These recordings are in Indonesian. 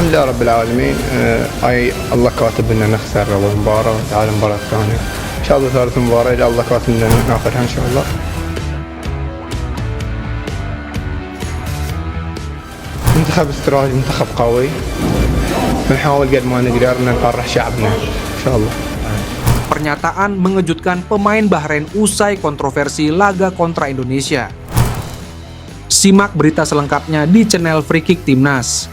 لله رب العالمين. أي الله كاتب إننا نخسر أول مباراة وتعادل المباراة الثانية. إن شاء الله ثالث مباراة إذا الله كاتب إننا ناخذها إن شاء الله. منتخب استراتيجي، منتخب قوي، بنحاول قد ما نقدر نفرح شعبنا إن شاء الله. Pernyataan mengejutkan pemain Bahrain usai kontroversi laga kontra Indonesia. Simak berita selengkapnya di channel Free Kick Timnas.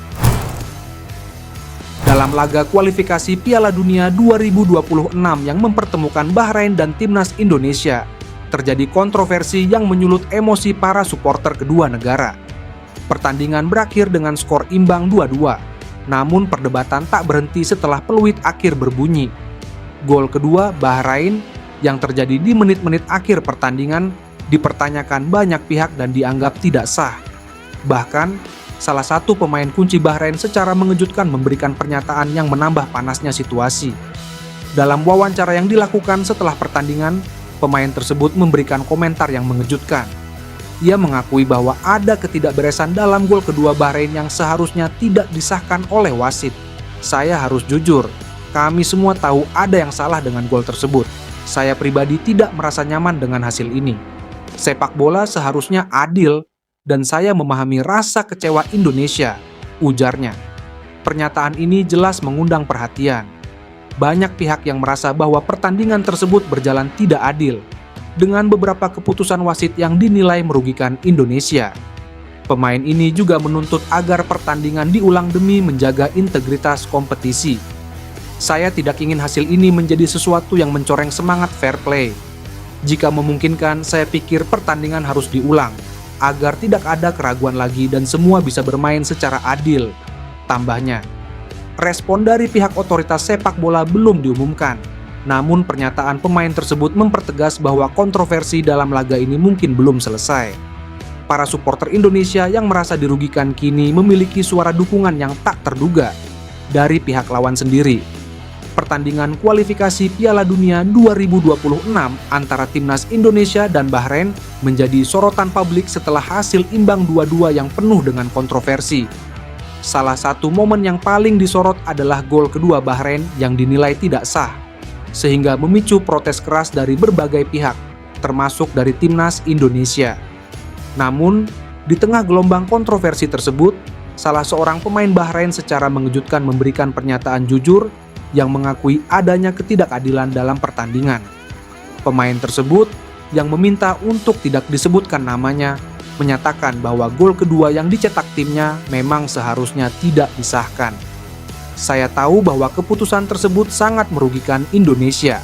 Dalam laga kualifikasi Piala Dunia 2026 yang mempertemukan Bahrain dan Timnas Indonesia, terjadi kontroversi yang menyulut emosi para supporter kedua negara. Pertandingan berakhir dengan skor imbang 2-2, namun perdebatan tak berhenti setelah peluit akhir berbunyi. Gol kedua Bahrain yang terjadi di menit-menit akhir pertandingan dipertanyakan banyak pihak dan dianggap tidak sah. Bahkan, salah satu pemain kunci Bahrain secara mengejutkan memberikan pernyataan yang menambah panasnya situasi. Dalam wawancara yang dilakukan setelah pertandingan, pemain tersebut memberikan komentar yang mengejutkan. Ia mengakui bahwa ada ketidakberesan dalam gol kedua Bahrain yang seharusnya tidak disahkan oleh wasit. Saya harus jujur, kami semua tahu ada yang salah dengan gol tersebut. Saya pribadi tidak merasa nyaman dengan hasil ini. Sepak bola seharusnya adil dan saya memahami rasa kecewa Indonesia, ujarnya. Pernyataan ini jelas mengundang perhatian. Banyak pihak yang merasa bahwa pertandingan tersebut berjalan tidak adil, dengan beberapa keputusan wasit yang dinilai merugikan Indonesia. Pemain ini juga menuntut agar pertandingan diulang demi menjaga integritas kompetisi. Saya tidak ingin hasil ini menjadi sesuatu yang mencoreng semangat fair play. Jika memungkinkan, saya pikir pertandingan harus diulang, agar tidak ada keraguan lagi dan semua bisa bermain secara adil, tambahnya. Respon dari pihak otoritas sepak bola belum diumumkan, namun pernyataan pemain tersebut mempertegas bahwa kontroversi dalam laga ini mungkin belum selesai. Para supporter Indonesia yang merasa dirugikan kini memiliki suara dukungan yang tak terduga dari pihak lawan sendiri. Pertandingan kualifikasi Piala Dunia 2026 antara Timnas Indonesia dan Bahrain menjadi sorotan publik setelah hasil imbang 2-2 yang penuh dengan kontroversi. Salah satu momen yang paling disorot adalah gol kedua Bahrain yang dinilai tidak sah, sehingga memicu protes keras dari berbagai pihak, termasuk dari Timnas Indonesia. Namun, di tengah gelombang kontroversi tersebut, salah seorang pemain Bahrain secara mengejutkan memberikan pernyataan jujur yang mengakui adanya ketidakadilan dalam pertandingan. Pemain tersebut yang meminta untuk tidak disebutkan namanya menyatakan bahwa gol kedua yang dicetak timnya memang seharusnya tidak disahkan. Saya tahu bahwa keputusan tersebut sangat merugikan Indonesia.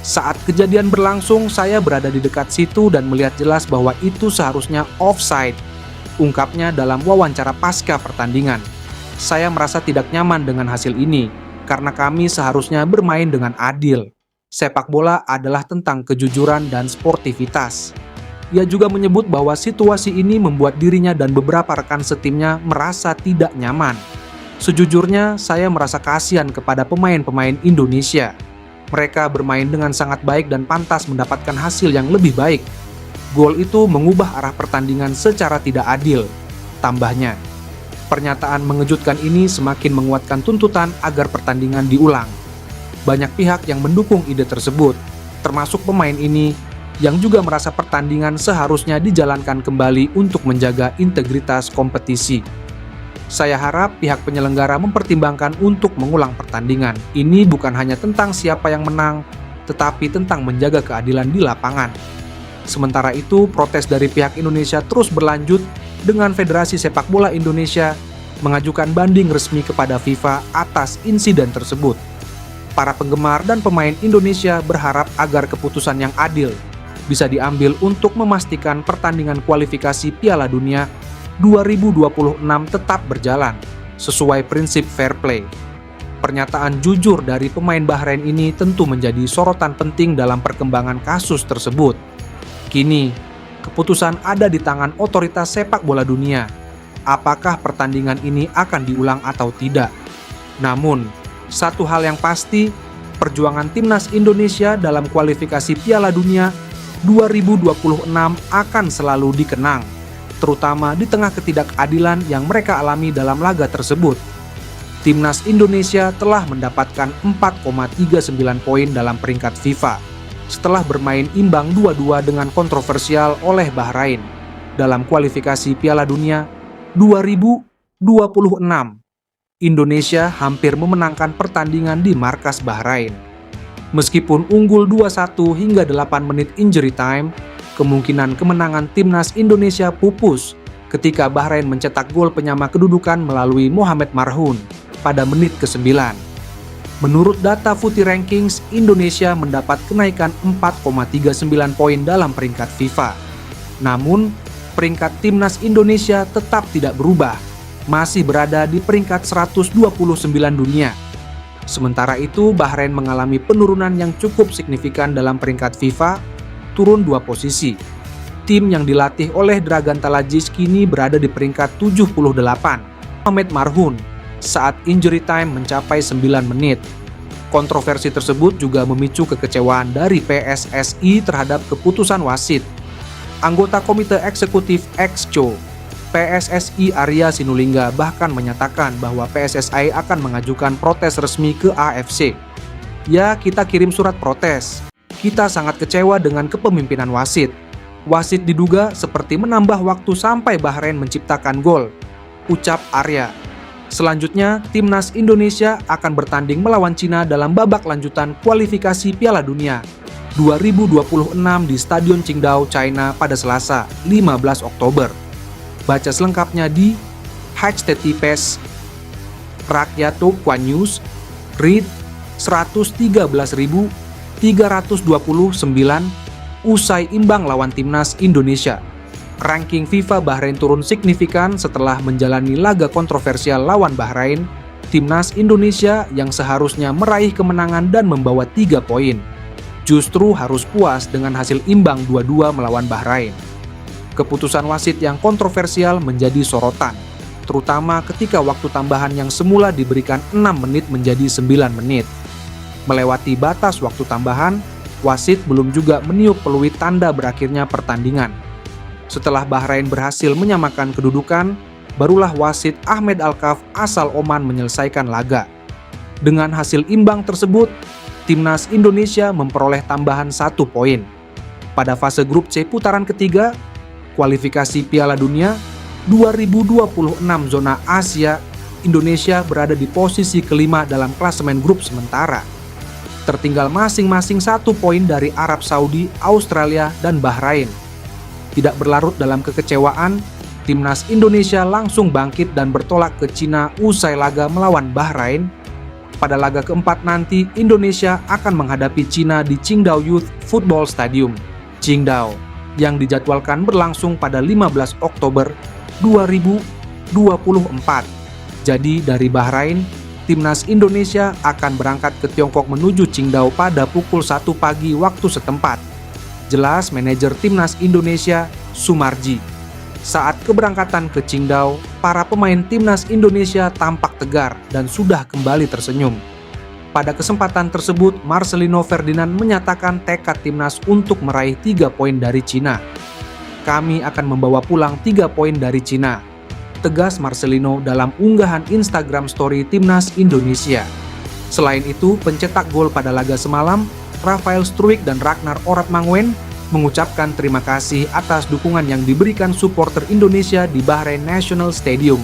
Saat kejadian berlangsung, saya berada di dekat situ dan melihat jelas bahwa itu seharusnya offside, ungkapnya dalam wawancara pasca pertandingan. Saya merasa tidak nyaman dengan hasil ini, karena kami seharusnya bermain dengan adil. Sepak bola adalah tentang kejujuran dan sportivitas. Ia juga menyebut bahwa situasi ini membuat dirinya dan beberapa rekan setimnya merasa tidak nyaman. Sejujurnya, saya merasa kasihan kepada pemain-pemain Indonesia. Mereka bermain dengan sangat baik dan pantas mendapatkan hasil yang lebih baik. Gol itu mengubah arah pertandingan secara tidak adil, tambahnya. Pernyataan mengejutkan ini semakin menguatkan tuntutan agar pertandingan diulang. Banyak pihak yang mendukung ide tersebut, termasuk pemain ini yang juga merasa pertandingan seharusnya dijalankan kembali untuk menjaga integritas kompetisi. Saya harap pihak penyelenggara mempertimbangkan untuk mengulang pertandingan. Ini bukan hanya tentang siapa yang menang, tetapi tentang menjaga keadilan di lapangan. Sementara itu, protes dari pihak Indonesia terus berlanjut dengan Federasi Sepak Bola Indonesia mengajukan banding resmi kepada FIFA atas insiden tersebut. Para penggemar dan pemain Indonesia berharap agar keputusan yang adil bisa diambil untuk memastikan pertandingan kualifikasi Piala Dunia 2026 tetap berjalan sesuai prinsip fair play. Pernyataan jujur dari pemain Bahrain ini tentu menjadi sorotan penting dalam perkembangan kasus tersebut. Kini, keputusan ada di tangan otoritas sepak bola dunia. Apakah pertandingan ini akan diulang atau tidak? Namun, satu hal yang pasti, perjuangan Timnas Indonesia dalam kualifikasi Piala Dunia 2026 akan selalu dikenang, terutama di tengah ketidakadilan yang mereka alami dalam laga tersebut. Timnas Indonesia telah mendapatkan 4,39 poin dalam peringkat FIFA setelah bermain imbang 2-2 dengan kontroversial oleh Bahrain dalam kualifikasi Piala Dunia 2026. Indonesia hampir memenangkan pertandingan di markas Bahrain. Meskipun unggul 2-1 hingga 8 menit injury time, kemungkinan kemenangan Timnas Indonesia pupus ketika Bahrain mencetak gol penyama kedudukan melalui Mohamed Marhoun pada menit ke-9. Menurut data Footy Rankings, Indonesia mendapat kenaikan 4,39 poin dalam peringkat FIFA. Namun, peringkat Timnas Indonesia tetap tidak berubah, masih berada di peringkat 129 dunia. Sementara itu, Bahrain mengalami penurunan yang cukup signifikan dalam peringkat FIFA, turun 2 posisi. Tim yang dilatih oleh Dragan Talajis kini berada di peringkat 78. Mohamed Marhoun saat injury time mencapai 9 menit. Kontroversi tersebut juga memicu kekecewaan dari PSSI terhadap keputusan wasit. Anggota Komite Eksekutif Exco PSSI Arya Sinulinga bahkan menyatakan bahwa PSSI akan mengajukan protes resmi ke AFC. Ya, kita kirim surat protes. Kita sangat kecewa dengan kepemimpinan wasit. Wasit diduga seperti menambah waktu sampai Bahrain menciptakan gol, ucap Arya. Selanjutnya, Timnas Indonesia akan bertanding melawan Cina dalam babak lanjutan kualifikasi Piala Dunia 2026 di Stadion Qingdao, China pada Selasa, 15 Oktober. Baca selengkapnya di #TPS Rakyat Kwan News, read 113.329 usai imbang lawan Timnas Indonesia. Ranking FIFA Bahrain turun signifikan setelah menjalani laga kontroversial lawan Bahrain. Timnas Indonesia yang seharusnya meraih kemenangan dan membawa 3 poin, justru harus puas dengan hasil imbang 2-2 melawan Bahrain. Keputusan wasit yang kontroversial menjadi sorotan, terutama ketika waktu tambahan yang semula diberikan 6 menit menjadi 9 menit. Melewati batas waktu tambahan, wasit belum juga meniup peluit tanda berakhirnya pertandingan. Setelah Bahrain berhasil menyamakan kedudukan, barulah wasit Ahmed Alkaf asal Oman menyelesaikan laga. Dengan hasil imbang tersebut, Timnas Indonesia memperoleh tambahan 1 poin. Pada fase grup C putaran ketiga, kualifikasi Piala Dunia 2026 zona Asia, Indonesia berada di posisi kelima dalam klasemen grup sementara. Tertinggal masing-masing 1 poin dari Arab Saudi, Australia, dan Bahrain. Tidak berlarut dalam kekecewaan, Timnas Indonesia langsung bangkit dan bertolak ke Cina usai laga melawan Bahrain. Pada laga keempat nanti, Indonesia akan menghadapi Cina di Qingdao Youth Football Stadium, Qingdao, yang dijadwalkan berlangsung pada 15 Oktober 2024. Jadi dari Bahrain, Timnas Indonesia akan berangkat ke Tiongkok menuju Qingdao pada pukul 1 pagi waktu setempat. Jelas manajer Timnas Indonesia, Sumarji. Saat keberangkatan ke Qingdao, para pemain Timnas Indonesia tampak tegar dan sudah kembali tersenyum. Pada kesempatan tersebut, Marcelino Ferdinand menyatakan tekad Timnas untuk meraih 3 poin dari Cina. Kami akan membawa pulang 3 poin dari Cina, tegas Marcelino dalam unggahan Instagram Story Timnas Indonesia. Selain itu, pencetak gol pada laga semalam, Rafael Struijk dan Ragnar Oratmanguyen, mengucapkan terima kasih atas dukungan yang diberikan supporter Indonesia di Bahrain National Stadium.